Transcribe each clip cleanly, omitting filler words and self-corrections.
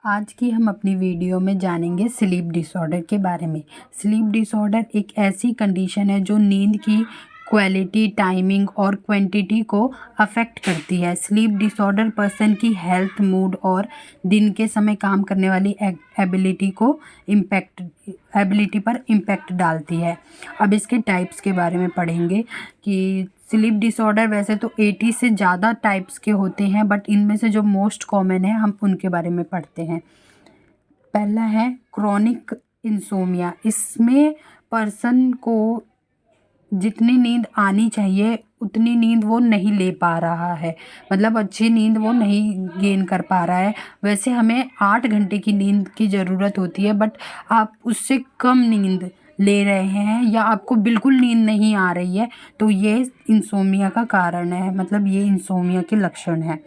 आज की हम अपनी वीडियो में जानेंगे स्लीप डिसऑर्डर के बारे में। स्लीप डिसऑर्डर एक ऐसी कंडीशन है जो नींद की क्वालिटी, टाइमिंग और क्वांटिटी को अफेक्ट करती है। स्लीप डिसऑर्डर पर्सन की हेल्थ, मूड और दिन के समय काम करने वाली एबिलिटी पर इम्पैक्ट डालती है। अब इसके टाइप्स के बारे में पढ़ेंगे कि स्लीप डिसऑर्डर वैसे तो 80 से ज़्यादा टाइप्स के होते हैं, बट इनमें से जो मोस्ट कॉमन है हम उनके बारे में पढ़ते हैं। पहला है क्रॉनिक इंसोमिया। इसमें पर्सन को जितनी नींद आनी चाहिए उतनी नींद वो नहीं ले पा रहा है, मतलब अच्छी नींद वो नहीं गेन कर पा रहा है। वैसे हमें 8 घंटे की नींद की ज़रूरत होती है, बट आप उससे कम नींद ले रहे हैं या आपको बिल्कुल नींद नहीं आ रही है, तो ये इंसोमिया का कारण है, मतलब ये इंसोमिया के लक्षण है।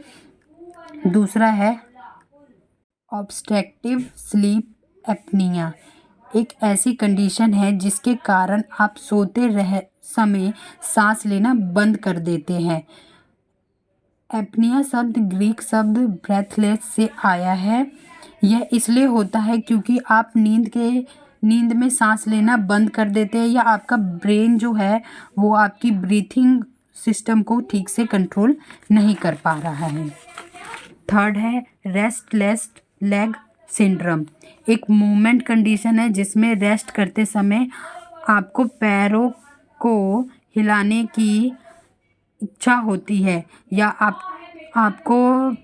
दूसरा है ऑब्स्ट्रक्टिव स्लीप एपनिया। एक ऐसी कंडीशन है जिसके कारण आप सोते रह समय सांस लेना बंद कर देते हैं। एपनिया शब्द ग्रीक शब्द ब्रेथलेस से आया है। यह इसलिए होता है क्योंकि आप नींद में सांस लेना बंद कर देते हैं या आपका ब्रेन जो है वो आपकी ब्रीथिंग सिस्टम को ठीक से कंट्रोल नहीं कर पा रहा है। थर्ड है रेस्टलेस लेग सिंड्रोम। एक मूवमेंट कंडीशन है जिसमें रेस्ट करते समय आपको पैरों को हिलाने की इच्छा होती है या आपको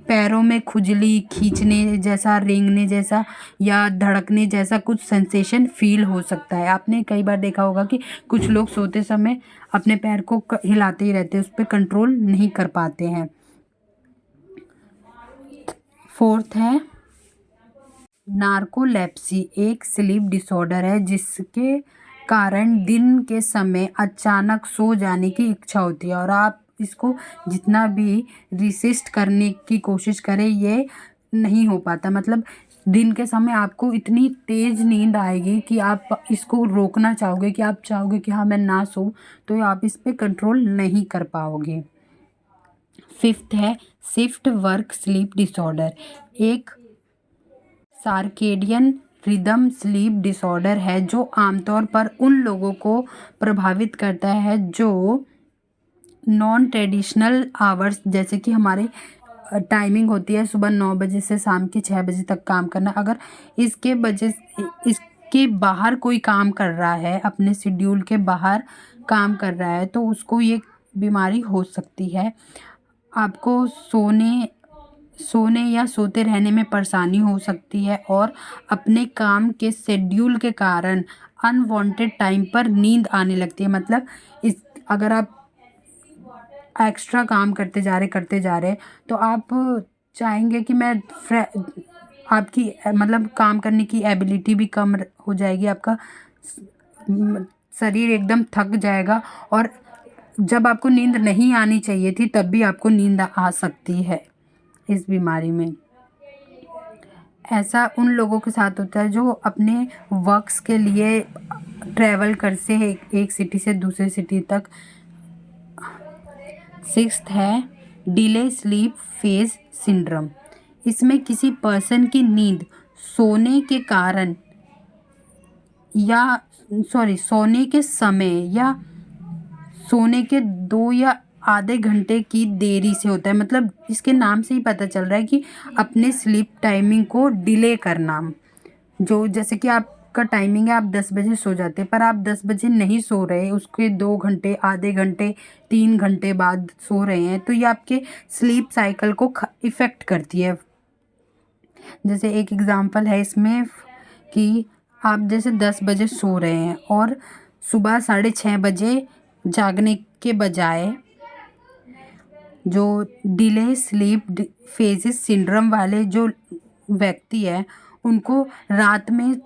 पैरों में खुजली, खींचने जैसा, रेंगने जैसा या धड़कने जैसा कुछ सेंसेशन फील हो सकता है। आपने कई बार देखा होगा कि कुछ लोग सोते समय अपने पैर को हिलाते ही रहते हैं, उस पर कंट्रोल नहीं कर पाते हैं। फोर्थ है नार्कोलेप्सी। एक स्लीप डिसऑर्डर है जिसके कारण दिन के समय अचानक सो जाने की इच्छा होती है और आप इसको जितना भी रिसिस्ट करने की कोशिश करें ये नहीं हो पाता। मतलब दिन के समय आपको इतनी तेज़ नींद आएगी कि आप इसको रोकना चाहोगे, कि आप चाहोगे कि हाँ मैं ना सो, तो आप इस पे कंट्रोल नहीं कर पाओगे। फिफ्थ है शिफ्ट वर्क स्लीप डिसऑर्डर। एक सार्केडियन रिदम स्लीप डिसऑर्डर है जो आमतौर पर उन लोगों को प्रभावित करता है जो नॉन ट्रेडिशनल आवर्स, जैसे कि हमारे टाइमिंग होती है सुबह 9 बजे से शाम के 6 बजे तक काम करना, अगर इसके बाहर कोई काम कर रहा है, अपने शेड्यूल के बाहर काम कर रहा है, तो उसको ये बीमारी हो सकती है। आपको सोने या सोते रहने में परेशानी हो सकती है और अपने काम के शेड्यूल के कारण अनवांटेड टाइम पर नींद आने लगती है। मतलब अगर आप एक्स्ट्रा काम करते जा रहे तो आप चाहेंगे कि आपकी मतलब काम करने की एबिलिटी भी कम हो जाएगी, आपका शरीर एकदम थक जाएगा और जब आपको नींद नहीं आनी चाहिए थी तब भी आपको नींद आ सकती है। इस बीमारी में ऐसा उन लोगों के साथ होता है जो अपने वर्क्स के लिए ट्रैवल करते हैं एक सिटी से दूसरे सिटी तक। सिक्स्थ है डिले स्लीप फेज सिंड्रोम। इसमें किसी पर्सन की नींद सोने के समय या सोने के 2 या आधे घंटे की देरी से होता है। मतलब इसके नाम से ही पता चल रहा है कि अपने स्लीप टाइमिंग को डिले करना। जो जैसे कि आपका टाइमिंग है आप 10 बजे सो जाते हैं, पर आप 10 बजे नहीं सो रहे, उसके 2 घंटे, आधे घंटे, 3 घंटे बाद सो रहे हैं, तो ये आपके स्लीप साइकिल को इफ़ेक्ट करती है। जैसे एक एग्ज़ाम्पल है इसमें कि आप जैसे 10 बजे सो रहे हैं और सुबह 6:30 बजे जागने के बजाय जो डिले स्लीप फेजेस सिंड्रोम वाले जो व्यक्ति है उनको रात में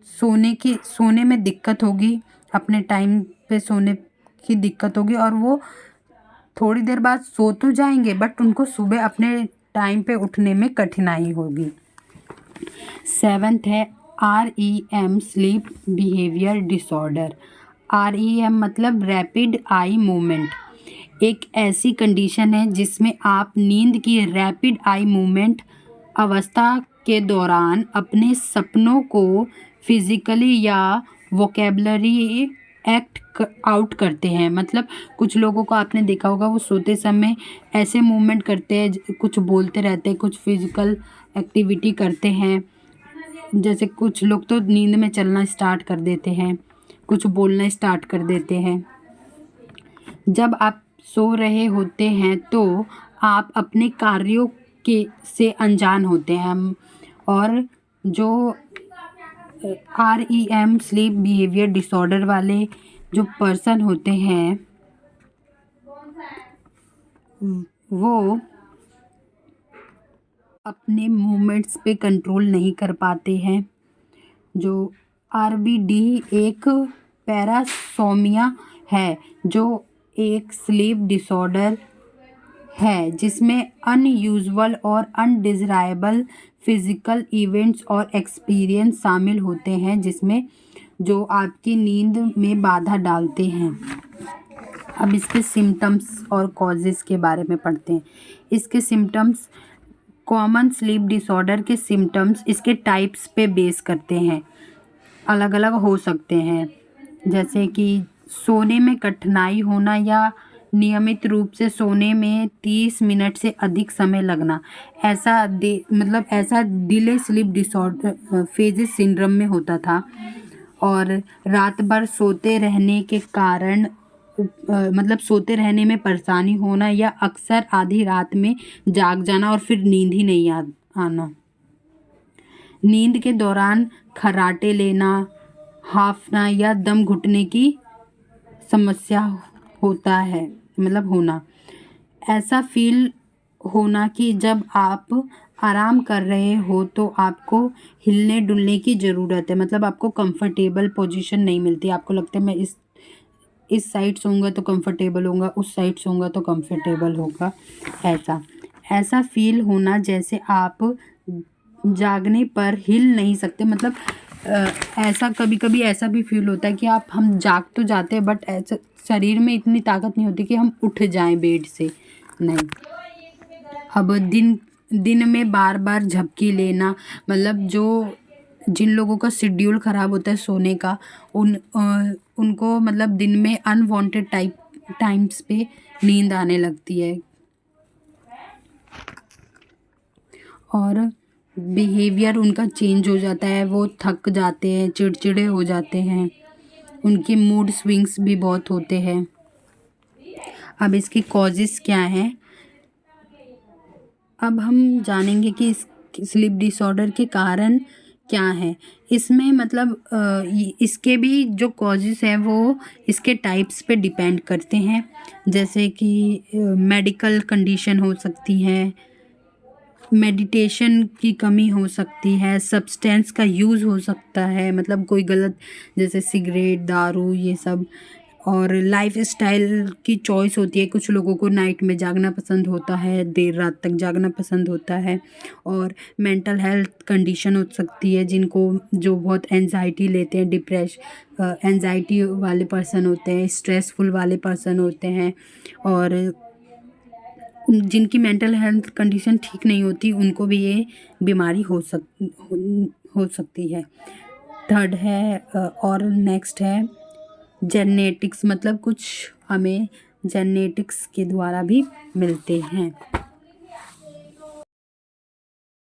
सोने में दिक्कत होगी, अपने टाइम पे सोने की दिक्कत होगी और वो थोड़ी देर बाद सो तो जाएंगे बट उनको सुबह अपने टाइम पे उठने में कठिनाई होगी। 7th है REM sleep behaviour disorder. REM मतलब रैपिड आई मूवमेंट। एक ऐसी कंडीशन है जिसमें आप नींद की रैपिड आई मूवमेंट अवस्था के दौरान अपने सपनों को फिजिकली या वोकेबलरी एक्ट आउट करते हैं। मतलब कुछ लोगों को आपने देखा होगा वो सोते समय ऐसे मूवमेंट करते हैं, कुछ बोलते रहते हैं, कुछ फिजिकल एक्टिविटी करते हैं। जैसे कुछ लोग तो नींद में चलना स्टार्ट कर देते हैं, कुछ बोलना स्टार्ट कर देते हैं। जब आप सो रहे होते हैं तो आप अपने कार्यों के से अनजान होते हैं। और जो REM स्लीप बिहेवियर डिसऑर्डर वाले जो पर्सन होते हैं वो अपने मूवमेंट्स पे कंट्रोल नहीं कर पाते हैं। जो RBD एक पैरासोमिया है, जो एक स्लीप डिसऑर्डर है जिसमें अनयूजुअल और अनडिज़ायरेबल फिजिकल इवेंट्स और एक्सपीरियंस शामिल होते हैं, जिसमें जो आपकी नींद में बाधा डालते हैं। अब इसके सिम्टम्स और कॉजेज़ के बारे में पढ़ते हैं। इसके सिम्टम्स, कॉमन स्लीप डिसऑर्डर के सिम्टम्स इसके टाइप्स पे बेस करते हैं, अलग अलग हो सकते हैं। जैसे कि सोने में कठिनाई होना या नियमित रूप से सोने में 30 मिनट से अधिक समय लगना, ऐसा delay sleep disorder phases syndrome में होता था। और रात भर सोते रहने के कारण सोते रहने में परेशानी होना या अक्सर आधी रात में जाग जाना और फिर नींद ही नहीं आना। नींद के दौरान खर्राटे लेना, हांफना या दम घुटने की समस्या होना। ऐसा फील होना कि जब आप आराम कर रहे हो तो आपको हिलने डुलने की ज़रूरत है। मतलब आपको कंफर्टेबल पोजीशन नहीं मिलती, आपको लगता है मैं इस साइड सोऊंगा तो कंफर्टेबल होगा, उस साइड सोऊंगा तो कंफर्टेबल होगा। ऐसा फील होना जैसे आप जागने पर हिल नहीं सकते। मतलब ऐसा कभी कभी ऐसा भी फील होता है कि हम जाग तो जाते हैं बट ऐसा शरीर में इतनी ताकत नहीं होती कि हम उठ जाएं बेड से, नहीं। अब दिन में बार बार झपकी लेना, मतलब जिन लोगों का शेड्यूल ख़राब होता है सोने का, उनको मतलब दिन में अनवांटेड टाइम्स पे नींद आने लगती है। और बिहेवियर उनका चेंज हो जाता है, वो थक जाते हैं, चिड़चिड़े हो जाते हैं, उनकी मूड स्विंग्स भी बहुत होते हैं। अब इसकी कॉजेज़ क्या हैं, अब हम जानेंगे कि इस स्लीप डिसऑर्डर के कारण क्या है। इसमें इसके भी जो कॉजेज़ हैं वो इसके टाइप्स पे डिपेंड करते हैं। जैसे कि मेडिकल कंडीशन हो सकती है, मेडिटेशन की कमी हो सकती है, सब्सटेंस का यूज़ हो सकता है, मतलब कोई गलत जैसे सिगरेट, दारू, ये सब। और लाइफस्टाइल की चॉइस होती है, कुछ लोगों को नाइट में जागना पसंद होता है, देर रात तक जागना पसंद होता है। और मेंटल हेल्थ कंडीशन हो सकती है, जिनको जो बहुत एंजाइटी लेते हैं, एंजाइटी वाले पर्सन होते हैं, स्ट्रेसफुल वाले पर्सन होते हैं, और जिनकी मेंटल हेल्थ कंडीशन ठीक नहीं होती उनको भी ये बीमारी हो सकती है। थर्ड है और नेक्स्ट है जेनेटिक्स, मतलब कुछ हमें जेनेटिक्स के द्वारा भी मिलते हैं।